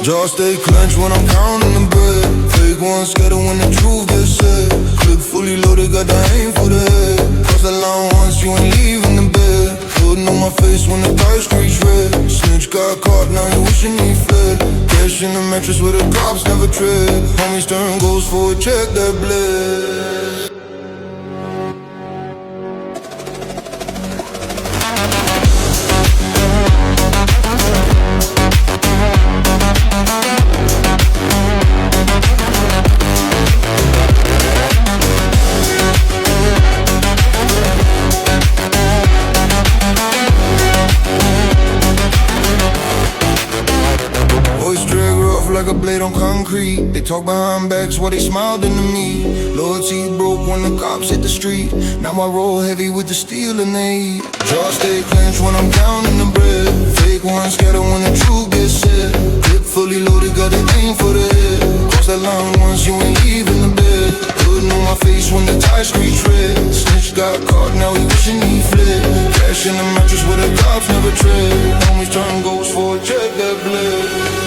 Jaw stay clenched when I'm counting the bread. Fake ones scatter when the truth gets said. Clip fully loaded, got the aim for the head. Cross the line once, you ain't leaving the bed. Putting on my face when the tires screech red. Snitch got caught, now you wishing he fled. Cash in the mattress where the cops never tread. Homies turn goals for a check that bled. Like a blade on concrete. They talk behind backs while they smiled into me. Loyalty broke when the cops hit the street. Now I roll heavy with the steel and they jaw stay clenched when I'm counting the bread. Fake ones scatter when the truth gets said. Clip fully loaded, got the aim for the head. Cross that line once, you ain't leaving the bed. Putting on my face when the tires screech red. Snitch got caught, now he wishing he fled. Cash in the mattress where the cops never tread. Homies turn ghosts for a check that bled.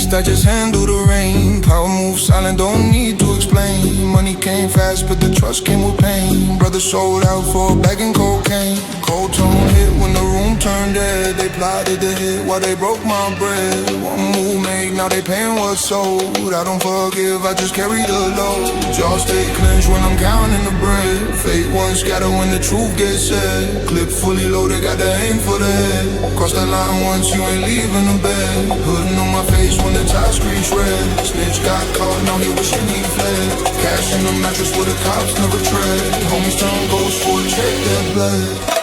I just handle the rain. Power moves silent, don't need to explain. Money came fast, but the trust came with pain. Brother sold out for a bag and cocaine. Cold tone hit when the room turned dead. They plotted to hit while they broke my bread. One move made, now they paying what's sold. I don't forgive, I just carry the load. Jaw stay clenched when I'm counting the bread. Fake ones scatter when the truth gets said. Clip fully loaded, got the aim for the head. Cross the line once, you ain't leaving the bed. Hooding on my face when the tires screech red. Snitch got caught, now he wishing he fled. Cash in the mattress where the cops never tread. Homies turn ghosts for a check that bled.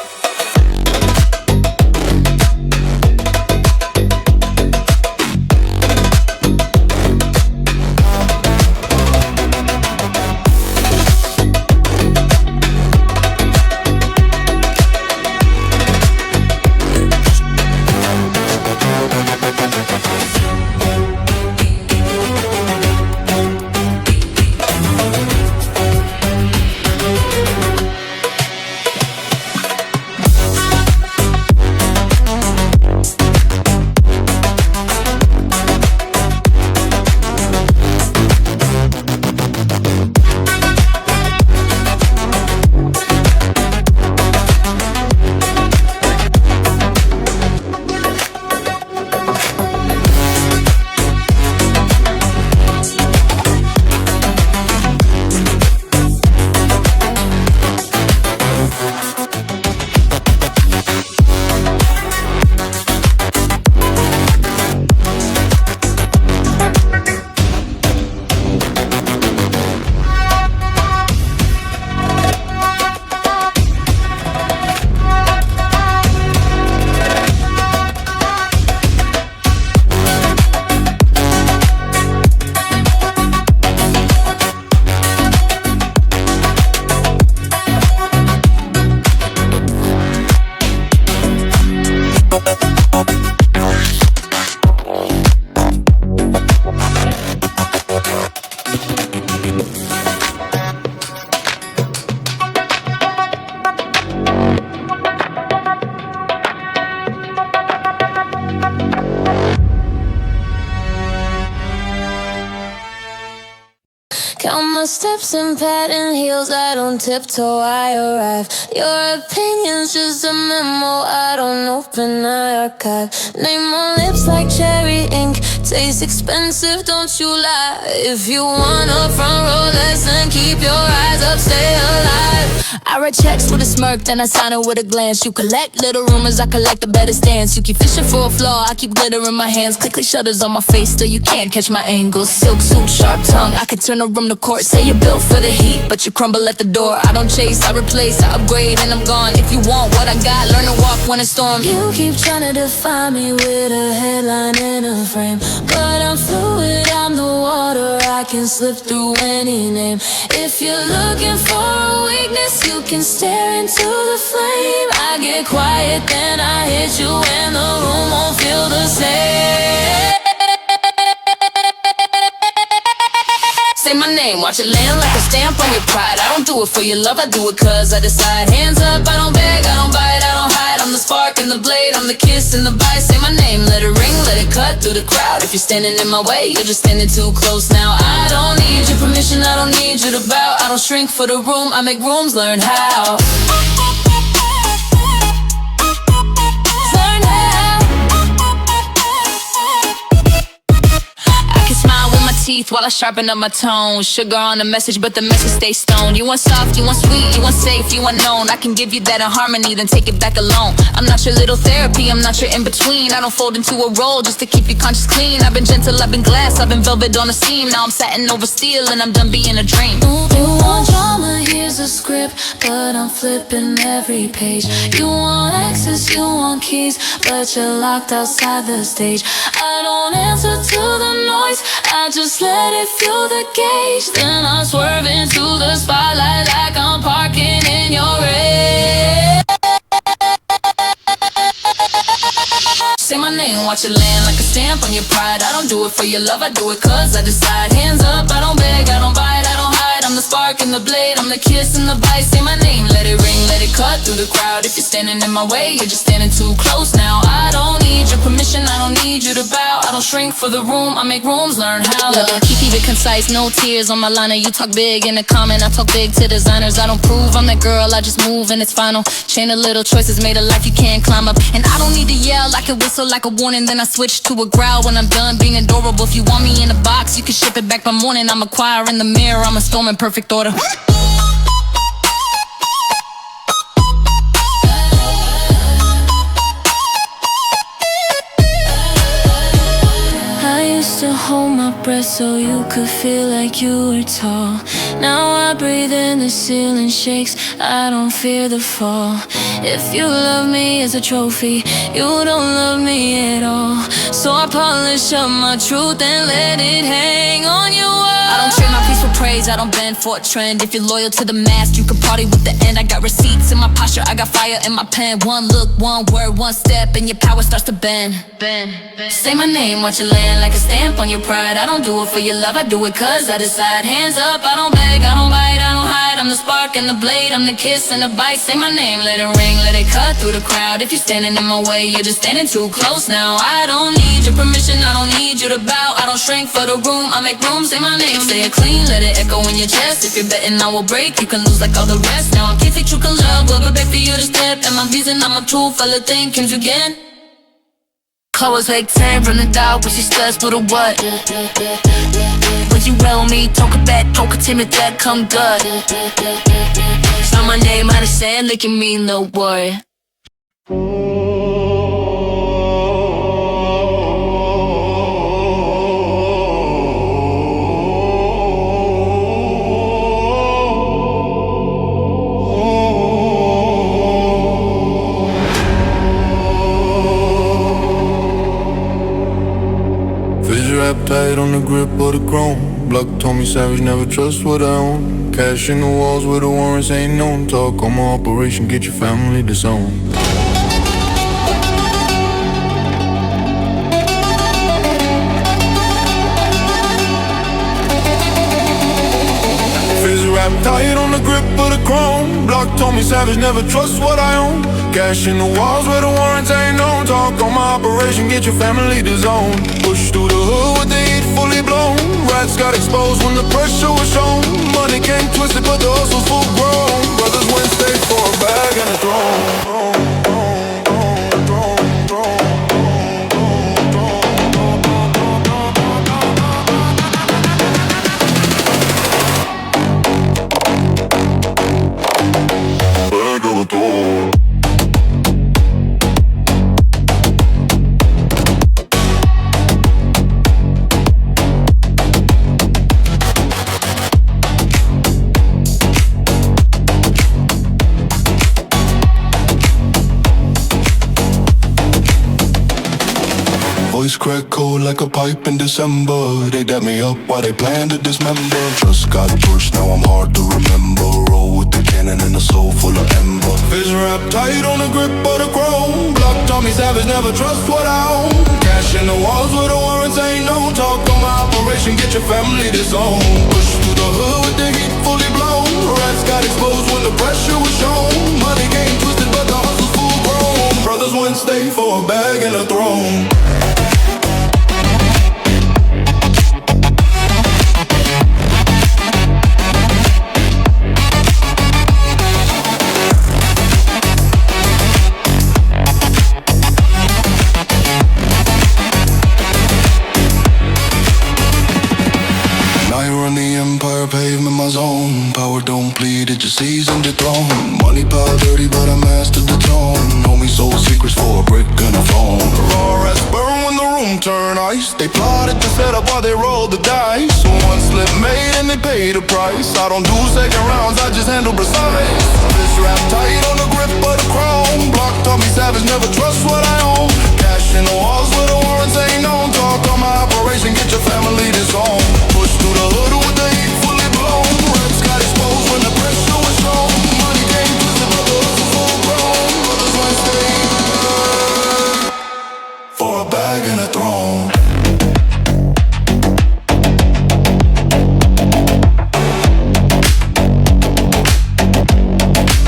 Count my steps in patent heels, I don't tiptoe, I arrive. Your opinion's just a memo, I don't open, I archive. Name on lips like cherry ink, tastes expensive, don't you lie. If you want a front row lesson, keep your eyes up, stay alive. I write checks with a smirk, then I sign it with a glance. You collect little rumors, I collect a better stance. You keep fishing for a flaw, I keep glitter in my hands. Click shutters on my face, still you can't catch my angles. Silk suit, sharp tongue, I could turn a room to court. Say you're built for the heat, but you crumble at the door. I don't chase, I replace, I upgrade, and I'm gone. If you want what I got, learn to walk when it's storm. You keep trying to define me with a headline and a frame, but I'm fluid, I'm the water, I can slip through any name. If you're looking for a weakness, you can stare into the flame. I get quiet, then I hit you, and the room won't feel the same. Say my name, watch it land like a stamp on your pride. I don't do it for your love, I do it cause I decide. Hands up, I don't beg, I don't bite, I don't hide. I'm the spark and the blade, I'm the kiss and the bite. Say my name, let it ring, let it cut through the crowd. If you're standing in my way, you're just standing too close now. I don't need your permission, I don't need you to bow. I don't shrink for the room, I make rooms, learn how. Teeth while I sharpen up my tone. Sugar on the message, but the message stays stoned. You want soft, you want sweet, you want safe, you want known. I can give you that in harmony, then take it back alone. I'm not your little therapy, I'm not your in-between. I don't fold into a role just to keep your conscience clean. I've been gentle, I've been glass, I've been velvet on the seam. Now I'm satin over steel and I'm done being a dream. You want drama, here's a script, but I'm flipping every page. You want access, you want keys, but you're locked outside the stage. I don't answer to the noise, I just let it fuel the gauge. Then I swerve into the spotlight like I'm parking in your race. Say my name, watch it land like a stamp on your pride. I don't do it for your love, I do it cause I decide. Hands up, I don't beg, I don't bite, I don't hide. I'm the spark and the blade, I'm the kiss and the bite. Say my name, let it ring, let it cut through the crowd. If you're standing in my way, you're just standing too close now. I don't need your permission, I don't need you to bow. I don't shrink for the room, I make rooms, learn how to keep it concise, no tears on my liner. You talk big in the comment, I talk big to designers. I don't prove I'm that girl, I just move and it's final. Chain of little choices made a life you can't climb up. And I don't need to yell, I can whistle like a warning, then I switch to a growl when I'm done being adorable. If you want me in a box, you can ship it back by morning. I'm a choir in the mirror, I'm a storm in perfect order. To hold my breath so you could feel like you were tall. Now I breathe in, the ceiling shakes, I don't fear the fall. If you love me as a trophy, you don't love me at all. So I polish up my truth and let it hang on your wall. I don't trade my peace for praise, I don't bend for a trend. If you're loyal to the mask, you can party with the end. I got receipts in my posture, I got fire in my pen. One look, one word, one step, and your power starts to bend. Say my name, watch it land like a stamp on your pride. I don't do it for your love, I do it cause I decide. Hands up, I don't beg, I don't bite, I don't hide. I'm the spark and the blade, I'm the kiss and the bite. Say my name, let it ring, let it cut through the crowd. If you're standing in my way, you're just standing too close now. I don't need your permission, I don't need you to bow. I don't shrink for the room, I make room. Say my name, say it clean, let it echo in your chest. If you're betting I will break, you can lose like all the rest. Now I'm kissing you can love, but beg for you to step. And my reason I'm a true fella thinking again. Close like 10 from the dog, but she studs for the what? When you roll me, talk a bad, talk a timid, that come good. Sign my name out of sand, look at me, no boy. Tight on the grip of the chrome. Block told me savage, never trust what I own. Cash in the walls where the warrants ain't known. Talk on my operation, get your family disowned. Fizz rap tight on the grip of the chrome. Block told me savage, never trust what I own. Cash in the walls where the warrants ain't known. Talk on my operation, get your family disowned. Push through the hood with the heat fully blown. Rats got exposed when the pressure was shown. Money came twisted, but the hustle's full grown. Brothers went straight for a bag and a throne. Voice crack cold like a pipe in December. They dap me up while they plan to dismember. Just got pushed, now I'm hard to remember. Roll with the cannon and a soul full of ember. Vision wrapped tight on the grip of the chrome. Block Tommy Savage, never trust what I own. Cash in the walls where the warrants ain't no talk. On my operation, get your family disowned. Push through the hood with the heat fully blown. Rats got exposed when the pressure was shown. Money came twisted, but the hustle's full grown. Brothers went stay for a bag and a throne. Pavement my zone. Power don't bleed, it just seasoned the throne. Money power dirty, but I mastered the tone. Homie sold secrets for a brick and a phone. The raw rats burn when the room turn ice. They plotted to set up while they rolled the dice. One slip made and they paid a price. I don't do second rounds, I just handle precise. This wrap tight on the grip of the chrome. Block Tommy Savage, never trust what I own. Cash in the walls where the warrants ain't known. Talk on my operation, get your family disowned. Push through the hood with the heat fully blown. Reps got exposed when the pressure was shown. Money came twisted, but the hustle full grown. Brothers went straight for a bag and a throne.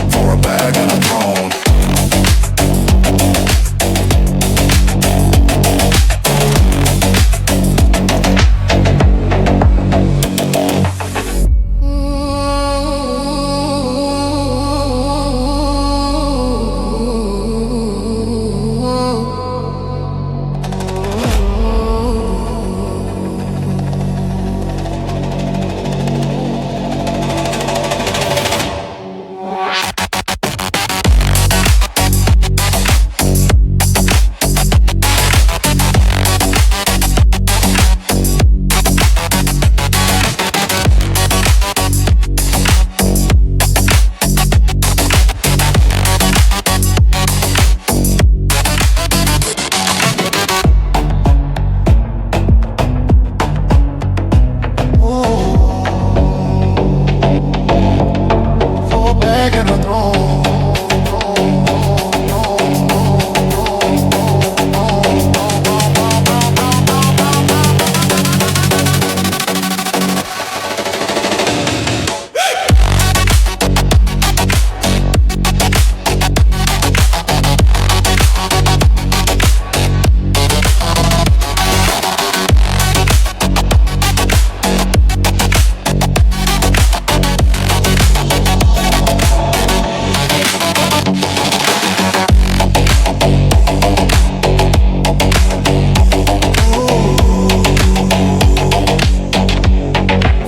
For a bag and a throne.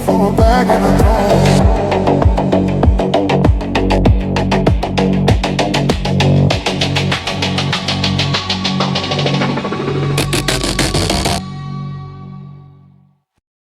For a bag and a throne.